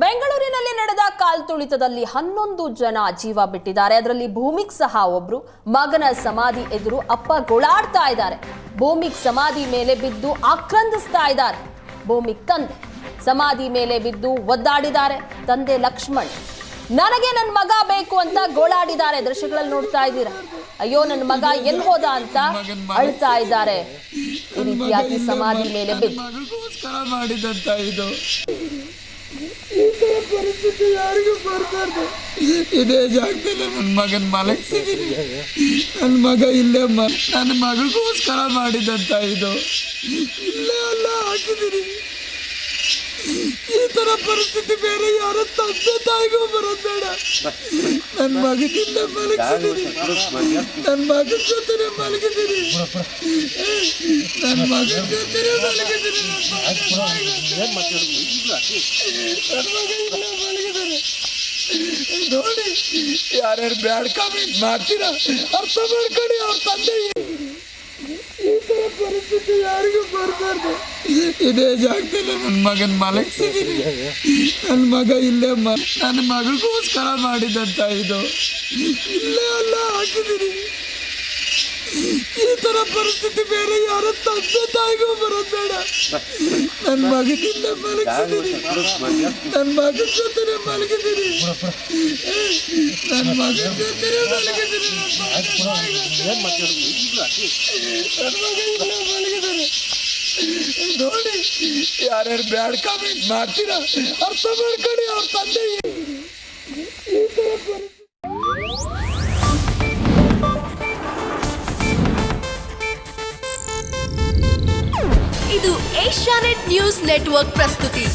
ಬೆಂಗಳೂರಿನಲ್ಲಿ ನಡೆದ ಕಾಲ್ತುಳಿತದಲ್ಲಿ 11 ಜನ ಜೀವ ಬಿಟ್ಟಿದ್ದಾರೆ. ಅದರಲ್ಲಿ ಭೂಮಿಕ್ ಸಹ ಒಬ್ರು. ಮಗನ ಸಮಾಧಿ ಎದುರು ಅಪ್ಪ ಗೋಳಾಡ್ತಾ ಇದ್ದಾರೆ. ಭೂಮಿಕ್ ಸಮಾಧಿ ಮೇಲೆ ಬಿದ್ದು ಆಕ್ರಂದಿಸ್ತಾ ಇದ್ದಾರೆ. ಭೂಮಿಕ್ ತಂದೆ ಸಮಾಧಿ ಮೇಲೆ ಬಿದ್ದು ಒದ್ದಾಡಿದ್ದಾರೆ. ತಂದೆ ಲಕ್ಷ್ಮಣ್ ನನಗೆ ನನ್ನ ಮಗ ಬೇಕು ಅಂತ ಗೋಳಾಡಿದ್ದಾರೆ. ದೃಶ್ಯಗಳಲ್ಲಿ ನೋಡ್ತಾ ಇದ್ದೀರಾ. ಅಯ್ಯೋ ನನ್ನ ಮಗ ಎಲ್ಲಿ ಹೋದ ಅಂತ ಅಳ್ತಾ ಇದ್ದಾರೆ. ಈ ರೀತಿಯಾಗಿ ಸಮಾಧಿ ಮೇಲೆ ಬಿದ್ದು ಮಾಡಿದಂತ ಇದು ಈ ತರ ಪರಿಸ್ಥಿತಿ ಯಾರಿಗೂ ಬರಬಾರ್ದು. ಇದೇ ಜಾಗದಲ್ಲಿ ನನ್ನ ಮಗನ್ ಮಲಗಿಸಿದೀನಿ. ನನ್ನ ಮಗ ಇಲ್ಲೇ ನನ್ನ ಮಗಗೋಸ್ಕರ ಮಾಡಿದಂತ ಇದು ಇಲ್ಲೇ ಎಲ್ಲ ಹಾಕಿದೀನಿ. ಈ ತರ ಪರಿಸ್ಥಿತಿ ಬೇರೆ ಯಾರ ತಂದೆ ತಾಯಿಗೂ ಬರೋದು ಬೇಡ. ನನ್ನ ಮಗನಿಲ್ಲೇ ಮಲಗಿಸಿದೀನಿ. ನನ್ನ ಮಗನ ಜೊತೆ ಮಲಗಿದೀನಿ. ನನ್ನ ಮಗನ ಜೊತೆ ಮಲಗಿದೀನಿ. ನೋಡಿ ಯಾರ್ಯಾರು ಬ್ಯಾಡ್ ಕಾಮೆಂಟ್ ಮಾಡ್ತೀರಾ ಅರ್ಥ ಮಾಡ್ಕೊಳ್ಳಿ. ಅವ್ರ ತಂದೆ ಈ ತರ ಪರಿಸ್ಥಿತಿ ಯಾರಿಗೂ ಬರಬಾರ್ದು. ಇದೇ ಜಾಗದಲ್ಲಿ ನನ್ನ ಮಗನ್ ಮಲಗಿಸಿದೀನಿ. ನನ್ನ ಮಗ ಇಲ್ಲೇ ನನ್ನ ಮಗಗೋಸ್ಕರ ಮಾಡಿದಂತ ಇದು ಇಲ್ಲೇ ಎಲ್ಲ ಹಾಕಿದೀನಿ. ಈ ತರ ಪರಿಸ್ಥಿತಿ ಬೇರೆ ಯಾರ ತಂದೆ ತಾಯಿಗೂ ಬರೋದು ಬೇಡ. ನನ್ನ ಮಗನಿಲ್ಲೇ ಮಲಗಿಸಿದೀನಿ. ನನ್ನ ಮಗನ ಜೊತೆ ಮಲಗಿದೀನಿ. ನನ್ನ ಮಗನ ಜೊತೆ ಮಲಗಿದೀನಿ. ನನ್ನ ಮಗ ಇಲ್ಲೇ ಮಲಗಿದ್ದಾರೆ. ನೋಡಿ ಯಾರ್ಯಾರು ಬ್ಯಾಡ್ ಕಾಮೆಂಟ್ ಮಾಡ್ತೀರಾ ಅರ್ಥ ಮಾಡ್ಕೊಳ್ಳಿ. ಅವ್ರ ತಂದೆ ಈ ತರ ಪರಿಸ್ಥಿತಿ. ಇದು ಏಷ್ಯಾನೆಟ್ ನ್ಯೂಸ್ ನೆಟ್ವರ್ಕ್ ಪ್ರಸ್ತುತಿ.